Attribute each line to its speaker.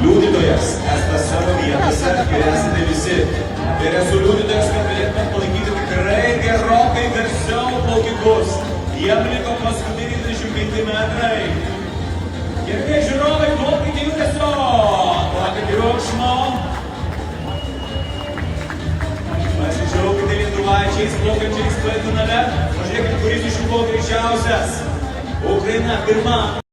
Speaker 1: Liudytojas, esate savo vietose ir esate visi. Ir esu liudytojas, kad galėtume palaikyti tikrai gerokai garsiau plaukikus. Jiem liko paskutiniai 25 metrai. Gerbėjai žiūrovai, plaukite judesio! Plakite triukšmo. Pasidžiaukite lietuvaičiais plaukiančiais finale. Pažiūrėkite, kuris iš jų buvo greičiausias. Ukraina pirma.